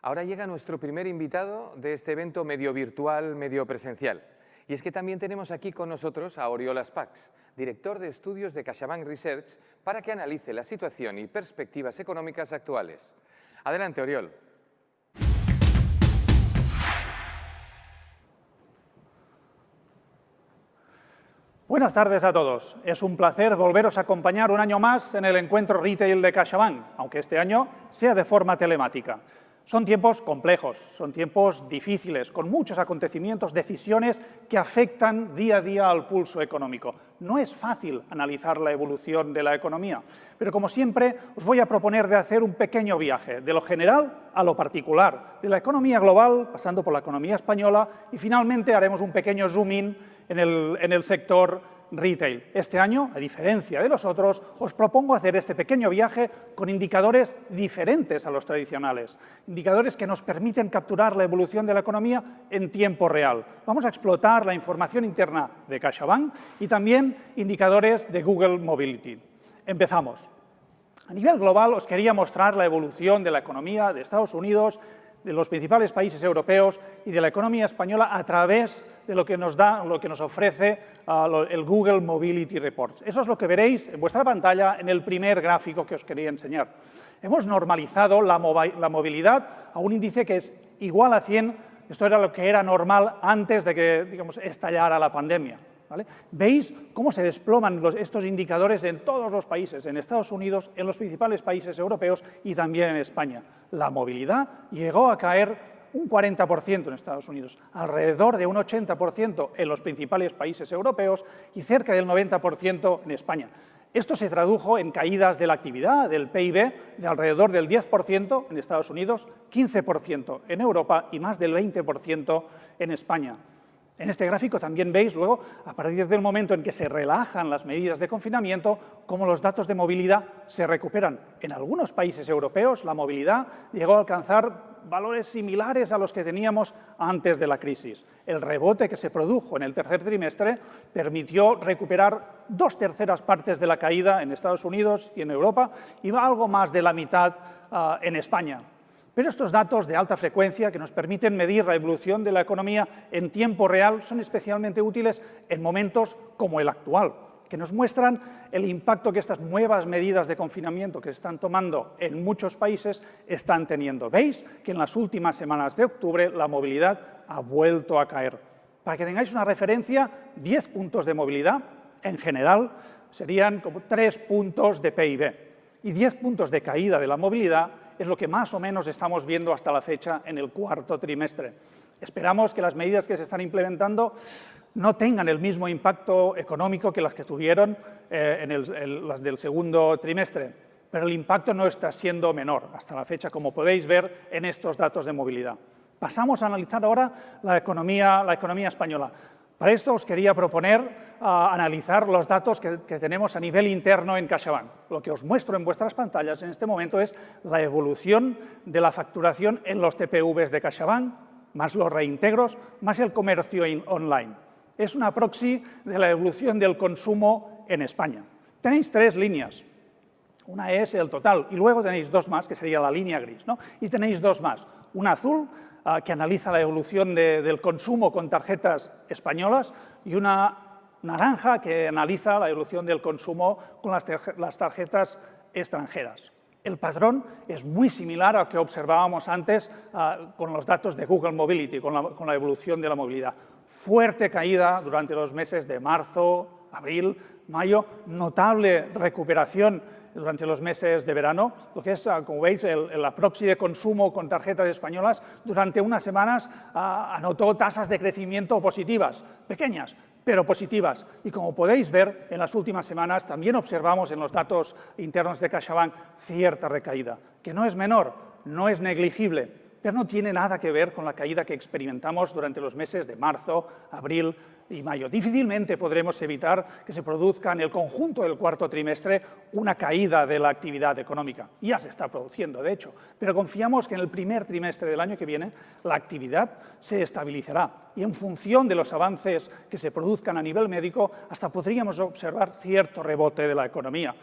Ahora llega nuestro primer invitado de este evento medio virtual, medio presencial. Y es que también tenemos aquí con nosotros a Oriol Spacs, director de estudios de CaixaBank Research, para que analice la situación y perspectivas económicas actuales. Adelante, Oriol. Buenas tardes a todos. Es un placer volveros a acompañar un año más en el encuentro retail de CaixaBank, aunque este año sea de forma telemática. Son tiempos complejos, son tiempos difíciles, con muchos acontecimientos, decisiones que afectan día a día al pulso económico. No es fácil analizar la evolución de la economía, pero como siempre os voy a proponer de hacer un pequeño viaje, de lo general a lo particular, de la economía global, pasando por la economía española, y finalmente haremos un pequeño zoom in en el sector retail. Este año, a diferencia de los otros, os propongo hacer este pequeño viaje con indicadores diferentes a los tradicionales, indicadores que nos permiten capturar la evolución de la economía en tiempo real. Vamos a explotar la información interna de CaixaBank y también indicadores de Google Mobility. Empezamos. A nivel global os quería mostrar la evolución de la economía de Estados Unidos, de los principales países europeos y de la economía española a través de lo que nos ofrece el Google Mobility Reports. Eso es lo que veréis en vuestra pantalla en el primer gráfico que os quería enseñar. Hemos normalizado la movilidad a un índice que es igual a 100, esto era lo que era normal antes de que, digamos, estallara la pandemia. ¿Vale? Veis cómo se desploman estos indicadores en todos los países, en Estados Unidos, en los principales países europeos y también en España. La movilidad llegó a caer un 40% en Estados Unidos, alrededor de un 80% en los principales países europeos y cerca del 90% en España. Esto se tradujo en caídas de la actividad, del PIB, de alrededor del 10% en Estados Unidos, 15% en Europa y más del 20% en España. En este gráfico también veis luego, a partir del momento en que se relajan las medidas de confinamiento, cómo los datos de movilidad se recuperan. En algunos países europeos la movilidad llegó a alcanzar valores similares a los que teníamos antes de la crisis. El rebote que se produjo en el tercer trimestre permitió recuperar 2/3 partes de la caída en Estados Unidos y en Europa y algo más de la mitad en España. Pero estos datos de alta frecuencia que nos permiten medir la evolución de la economía en tiempo real son especialmente útiles en momentos como el actual, que nos muestran el impacto que estas nuevas medidas de confinamiento que se están tomando en muchos países están teniendo. Veis que en las últimas semanas de octubre la movilidad ha vuelto a caer. Para que tengáis una referencia, 10 puntos de movilidad en general serían como 3 puntos de PIB y 10 puntos de caída de la movilidad es lo que más o menos estamos viendo hasta la fecha en el cuarto trimestre. Esperamos que las medidas que se están implementando no tengan el mismo impacto económico que las que tuvieron las del segundo trimestre, pero el impacto no está siendo menor hasta la fecha, como podéis ver en estos datos de movilidad. Pasamos a analizar ahora la economía española. Para esto os quería proponer analizar los datos que tenemos a nivel interno en CaixaBank. Lo que os muestro en vuestras pantallas en este momento es la evolución de la facturación en los TPVs de CaixaBank, más los reintegros, más el comercio online. Es una proxy de la evolución del consumo en España. Tenéis 3 líneas. Una es el total y luego tenéis 2 más, que sería la línea gris, ¿no? Y tenéis 2 más. Una azul, que analiza la evolución del consumo con tarjetas españolas, y una naranja, que analiza la evolución del consumo con las tarjetas extranjeras. El patrón es muy similar al que observábamos antes con los datos de Google Mobility, con la evolución de la movilidad. Fuerte caída durante los meses de marzo, abril, mayo, notable recuperación durante los meses de verano, lo que es, como veis, la proxy de consumo con tarjetas españolas durante unas semanas anotó tasas de crecimiento positivas, pequeñas, pero positivas. Y como podéis ver, en las últimas semanas también observamos en los datos internos de CaixaBank cierta recaída, que no es menor, no es negligible, pero no tiene nada que ver con la caída que experimentamos durante los meses de marzo, abril y mayo. Difícilmente podremos evitar que se produzca en el conjunto del cuarto trimestre una caída de la actividad económica. Ya se está produciendo, de hecho, pero confiamos que en el primer trimestre del año que viene la actividad se estabilizará y en función de los avances que se produzcan a nivel médico hasta podríamos observar cierto rebote de la economía.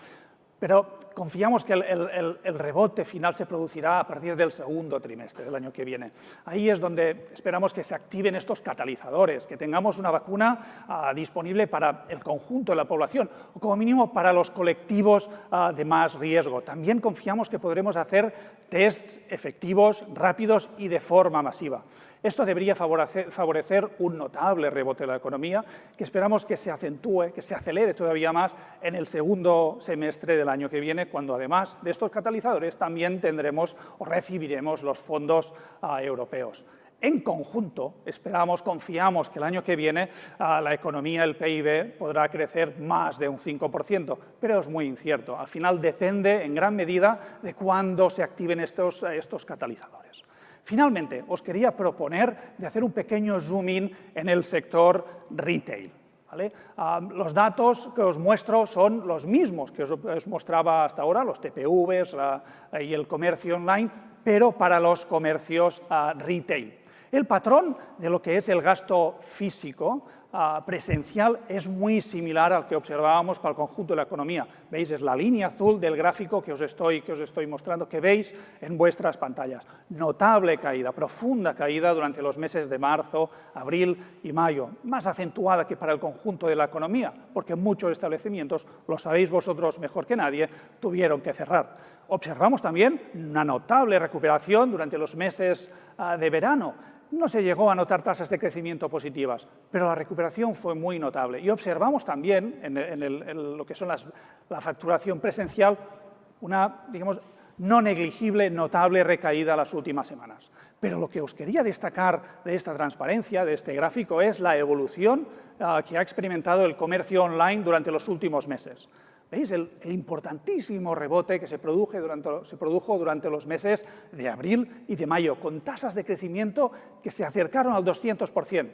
Pero confiamos que el rebote final se producirá a partir del segundo trimestre del año que viene. Ahí es donde esperamos que se activen estos catalizadores, que tengamos una vacuna disponible para el conjunto de la población, o como mínimo para los colectivos de más riesgo. También confiamos que podremos hacer tests efectivos, rápidos y de forma masiva. Esto debería favorecer un notable rebote de la economía, que esperamos que se acentúe, que se acelere todavía más en el segundo semestre del año que viene, cuando además de estos catalizadores también tendremos o recibiremos los fondos europeos. En conjunto, confiamos que el año que viene la economía, el PIB, podrá crecer más de un 5%, pero es muy incierto. Al final depende en gran medida de cuándo se activen estos catalizadores. Finalmente, os quería proponer de hacer un pequeño zoom in en el sector retail. ¿Vale? Los datos que os muestro son los mismos que os mostraba hasta ahora, los TPVs y el comercio online, pero para los comercios retail. El patrón de lo que es el gasto físico presencial es muy similar al que observábamos para el conjunto de la economía. ¿Veis? Es la línea azul del gráfico que os estoy mostrando, que veis en vuestras pantallas. Notable caída, profunda caída durante los meses de marzo, abril y mayo, más acentuada que para el conjunto de la economía, porque muchos establecimientos, lo sabéis vosotros mejor que nadie, tuvieron que cerrar. Observamos también una notable recuperación durante los meses de verano. No se llegó a notar tasas de crecimiento positivas, pero la recuperación fue muy notable. Y observamos también en lo que son la facturación presencial una, digamos, no negligible, notable recaída las últimas semanas. Pero lo que os quería destacar de esta transparencia, de este gráfico, es la evolución que ha experimentado el comercio online durante los últimos meses. ¿Veis? El importantísimo rebote que se produjo durante los meses de abril y de mayo, con tasas de crecimiento que se acercaron al 200%.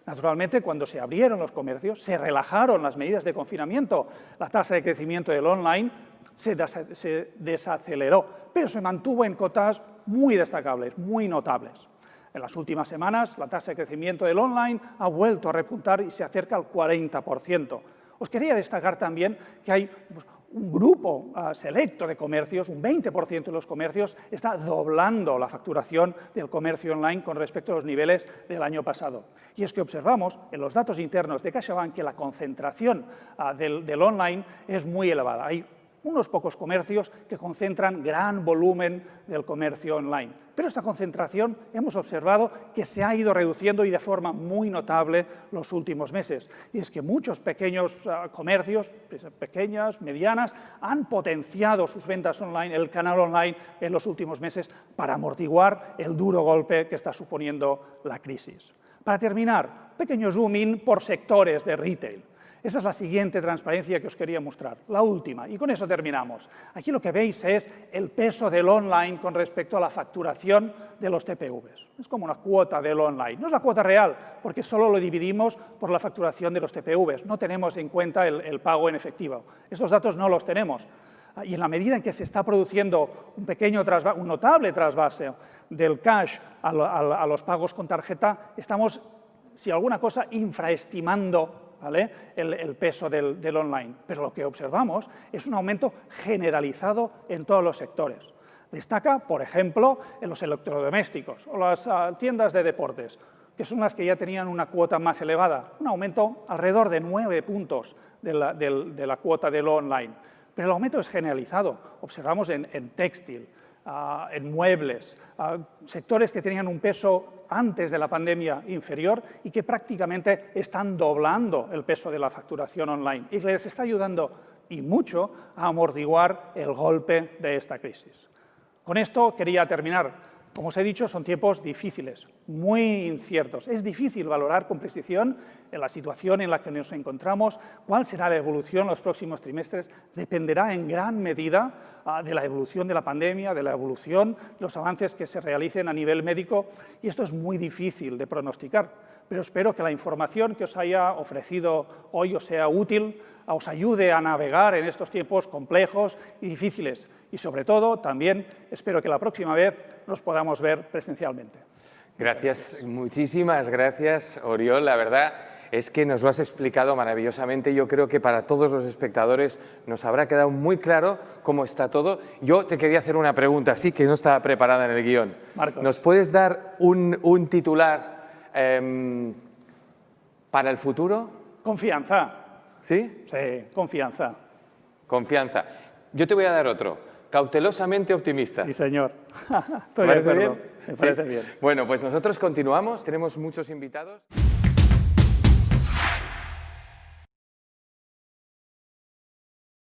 Naturalmente, cuando se abrieron los comercios, se relajaron las medidas de confinamiento, la tasa de crecimiento del online se desaceleró, pero se mantuvo en cotas muy destacables, muy notables. En las últimas semanas, la tasa de crecimiento del online ha vuelto a repuntar y se acerca al 40%. Os quería destacar también que hay un grupo selecto de comercios, un 20% de los comercios, está doblando la facturación del comercio online con respecto a los niveles del año pasado. Y es que observamos en los datos internos de CaixaBank que la concentración del online es muy elevada. Hay unos pocos comercios que concentran gran volumen del comercio online. Pero esta concentración hemos observado que se ha ido reduciendo y de forma muy notable los últimos meses. Y es que muchos pequeños comercios, pequeñas, medianas, han potenciado sus ventas online, el canal online en los últimos meses para amortiguar el duro golpe que está suponiendo la crisis. Para terminar, pequeño zoom in por sectores de retail. Esa es la siguiente transparencia que os quería mostrar, la última, y con eso terminamos. Aquí lo que veis es el peso del online con respecto a la facturación de los TPVs. Es como una cuota del online. No es la cuota real, porque solo lo dividimos por la facturación de los TPVs. No tenemos en cuenta el pago en efectivo. Estos datos no los tenemos. Y en la medida en que se está produciendo un notable trasvase del cash a los pagos con tarjeta, estamos, si alguna cosa, infraestimando, ¿vale?, el peso del online. Pero lo que observamos es un aumento generalizado en todos los sectores. Destaca, por ejemplo, en los electrodomésticos o las tiendas de deportes, que son las que ya tenían una cuota más elevada, un aumento alrededor de 9 puntos de la cuota del online. Pero el aumento es generalizado. Observamos en textil, en muebles, sectores que tenían un peso antes de la pandemia inferior y que prácticamente están doblando el peso de la facturación online y les está ayudando y mucho a amortiguar el golpe de esta crisis. Con esto quería terminar. Como os he dicho, son tiempos difíciles, muy inciertos. Es difícil valorar con precisión en la situación en la que nos encontramos, cuál será la evolución en los próximos trimestres. Dependerá en gran medida de la evolución de la pandemia, de la evolución de los avances que se realicen a nivel médico, y esto es muy difícil de pronosticar. Pero espero que la información que os haya ofrecido hoy os sea útil, os ayude a navegar en estos tiempos complejos y difíciles. Y sobre todo, también espero que la próxima vez nos podamos ver presencialmente. Gracias, muchísimas gracias, Oriol. La verdad es que nos lo has explicado maravillosamente. Yo creo que para todos los espectadores nos habrá quedado muy claro cómo está todo. Yo te quería hacer una pregunta, sí, que no estaba preparada en el guión. Marcos. ¿Nos puedes dar un titular para el futuro? Confianza. ¿Sí? Sí, confianza. Confianza. Yo te voy a dar otro. Cautelosamente optimista. Sí, señor. Estoy de acuerdo. Me parece bien. Bueno, pues nosotros continuamos, tenemos muchos invitados.